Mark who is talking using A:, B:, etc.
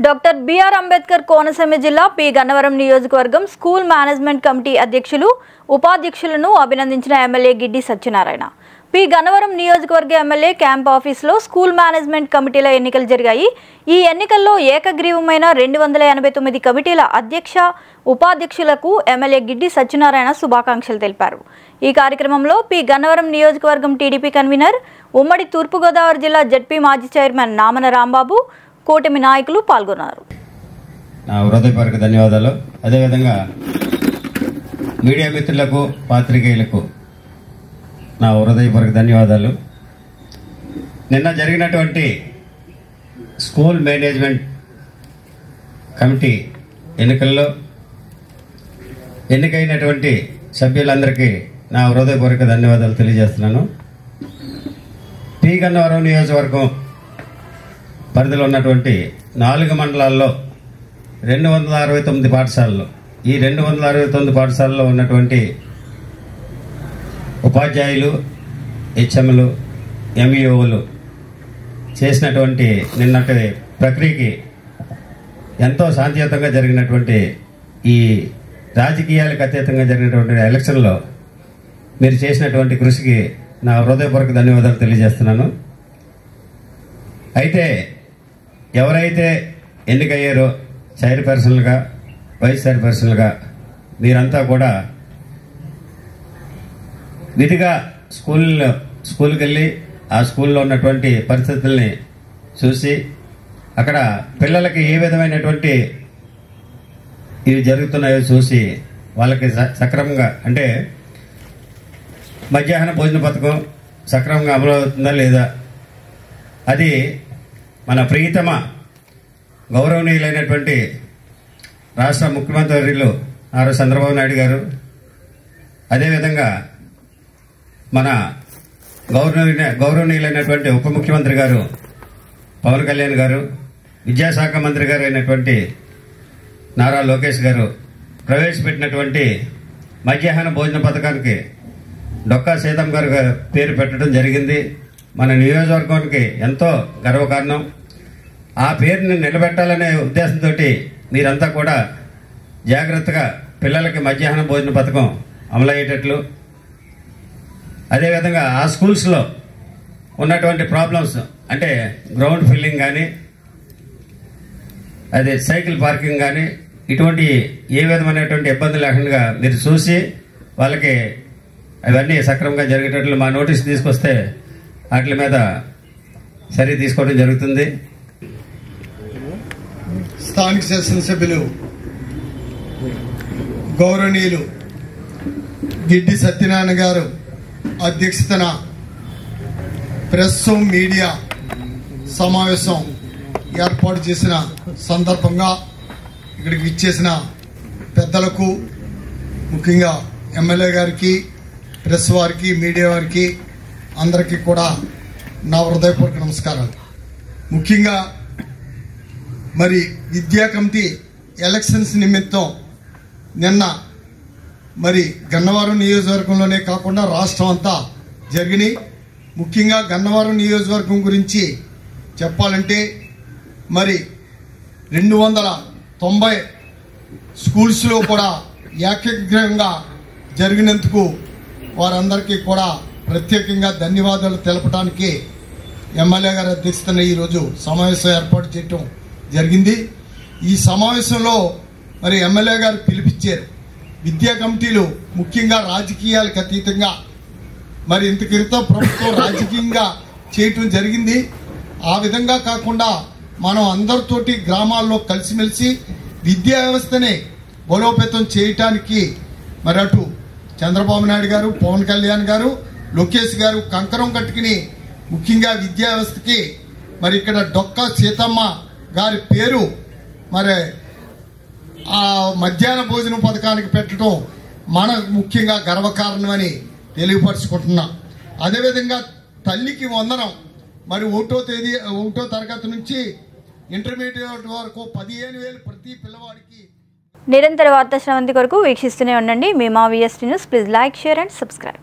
A: Doctor BR Ambedkar Konaseema జిల్లా P Gannavaram నియోజకవర్గం school management committee అధ్యక్షులు ఉపాధ్యక్షులను అభినందించిన ఎమ్మెల్యే గిడ్డి సత్యనారాయణ. పి గన్నవరం నియోజకవర్గ ఎమ్మెల్యే క్యాంప్ ఆఫీసులో స్కూల్ మేనేజ్మెంట్ కమిటీల ఎన్నికలు జరిగాయి. ఈ ఎన్నికల్లో ఏకగ్రీవమైన 289 కమిటీల అధ్యక్ష ఉపాధ్యక్షులకు ఎమ్మెల్యే గిడ్డి సత్యనారాయణ శుభాకాంక్షలు తెలిపారు. ఈ కార్యక్రమంలో పి గన్నవరం నియోజకవర్గం టీడీపీ కన్వీనర్, ఉమ్మడి తూర్పుగోదావరి జిల్లా జడ్పీ మాజీ చైర్మన్ నామన రాంబాబు, కూటమి నాయకులు పాల్గొన్నారు.
B: నా హృదయపూర్వక ధన్యవాదాలు. అదేవిధంగా మీడియా మిత్రులకు, పాత్రికేయులకు నా హృదయపూర్వక ధన్యవాదాలు. నిన్న జరిగినటువంటి స్కూల్ మేనేజ్మెంట్ కమిటీ ఎన్నికల్లో ఎన్నికైనటువంటి సభ్యులందరికీ నా హృదయపూర్వక ధన్యవాదాలు తెలియజేస్తున్నాను. పి గన్నవరం నియోజకవర్గం పరిధిలో ఉన్నటువంటి 4 మండలాల్లో 269 పాఠశాలలు, ఈ 269 పాఠశాలలో ఉన్నటువంటి ఉపాధ్యాయులు, హెచ్ఎంలు, ఎంఈఓలు చేసినటువంటి నిన్నటి ప్రక్రియకి ఎంతో శాంతియుతంగా జరిగినటువంటి ఈ రాజకీయాలకు అతీతంగా జరిగినటువంటి ఎలక్షన్లో మీరు చేసినటువంటి కృషికి నా హృదయపూర్వక ధన్యవాదాలు తెలియజేస్తున్నాను. అయితే ఎవరైతే ఎన్నికయ్యారో చైర్పర్సన్లుగా, వైస్ చైర్పర్సన్లుగా మీరంతా కూడా విధిగా స్కూల్కి వెళ్ళి ఆ స్కూల్లో ఉన్నటువంటి పరిస్థితుల్ని చూసి అక్కడ పిల్లలకి ఏ విధమైనటువంటి ఇవి జరుగుతున్నాయో చూసి వాళ్ళకి సక్రమంగా, అంటే మధ్యాహ్న భోజన పథకం సక్రమంగా అమలు అవుతుందా లేదా, అది మన ప్రియతమ గౌరవనీయులైనటువంటి రాష్ట్ర ముఖ్యమంత్రులు నారా చంద్రబాబు నాయుడు గారు, అదేవిధంగా మన గౌరవనీయులైనటువంటి ఉప ముఖ్యమంత్రి గారు పవన్ కళ్యాణ్ గారు, విద్యాశాఖ మంత్రి గారు అయినటువంటి నారా లోకేష్ గారు ప్రవేశపెట్టినటువంటి మధ్యాహ్న భోజన పథకానికి డొక్కా సీతమ్మ గారు పేరు పెట్టడం జరిగింది. మన నియోజకవర్గానికి ఎంతో గర్వకారణం. ఆ పేరుని నిలబెట్టాలనే ఉద్దేశంతో మీరంతా కూడా జాగ్రత్తగా పిల్లలకి మధ్యాహ్న భోజన పథకం అమలయ్యేటట్లు, అదేవిధంగా ఆ స్కూల్స్లో ఉన్నటువంటి ప్రాబ్లమ్స్, అంటే గ్రౌండ్ ఫిల్లింగ్ కానీ, అదే సైకిల్ పార్కింగ్ కానీ, ఇటువంటి ఏ విధమైనటువంటి ఇబ్బంది లేకుండా మీరు చూసి వాళ్ళకి అవన్నీ సక్రమంగా జరిగేటట్లు మా నోటీస్ తీసుకొస్తే వాటి మీద చర్య తీసుకోవడం జరుగుతుంది.
C: స్థానిక శాసనసభ్యులు గౌరవనీయులు గిడ్డి సత్యనారాయణ గారు అధ్యక్షతన ప్రెస్ మీడియా సమావేశం ఏర్పాటు చేసిన సందర్భంగా ఇక్కడికి విచ్చేసిన పెద్దలకు, ముఖ్యంగా ఎమ్మెల్యే గారికి, ప్రెస్ వారికి, మీడియా వారికి అందరికీ కూడా నా హృదయపూర్వక నమస్కారాలు. ముఖ్యంగా మరి విద్యా కమిటీ ఎలక్షన్స్ నిమిత్తం నిన్న మరి గన్నవరం నియోజకవర్గంలోనే కాకుండా రాష్ట్రం అంతా జరిగినాయి. ముఖ్యంగా గన్నవరం నియోజకవర్గం గురించి చెప్పాలంటే మరి 290 స్కూల్స్లో కూడా ఏకగ్రీవంగా జరిగినందుకు వారందరికీ కూడా ప్రత్యేకంగా ధన్యవాదాలు తెలపడానికి ఎమ్మెల్యే గారి అధ్యక్షతన ఈరోజు సమావేశం ఏర్పాటు చేయటం జరిగింది. ఈ సమావేశంలో మరి ఎమ్మెల్యే గారు పిలిపించారు. విద్యా కమిటీలు ముఖ్యంగా రాజకీయాలకు అతీతంగా మరి ఇంత క్రితం ప్రభుత్వం రాజకీయంగా చేయటం జరిగింది. ఆ విధంగా కాకుండా మనం అందరితోటి గ్రామాల్లో కలిసిమెలిసి విద్యా వ్యవస్థని బలోపేతం చేయటానికి మరి అటు చంద్రబాబు నాయుడు గారు, పవన్ కళ్యాణ్ గారు, లోకేష్ గారు కంకరం కట్టుకుని ముఖ్యంగా విద్యా వ్యవస్థకి మరి ఇక్కడ డొక్కా సీతమ్మ గారి పేరు మరి ఆ మధ్యాహ్న భోజన పథకానికి పెట్టడం మన ముఖ్యంగా గర్వకారణమని తెలియపరుచుకుంటున్నాం. అదేవిధంగా తల్లికి వందనం మరి 1వ తరగతి నుంచి ఇంటర్మీడియట్ వరకు 15,000 ప్రతి పిల్లవాడికి.
A: నిరంతర వార్తా శ్రవంతి కొరకు వీక్షిస్తూనే ఉండండి మీ మా VST news. Please like, share and subscribe.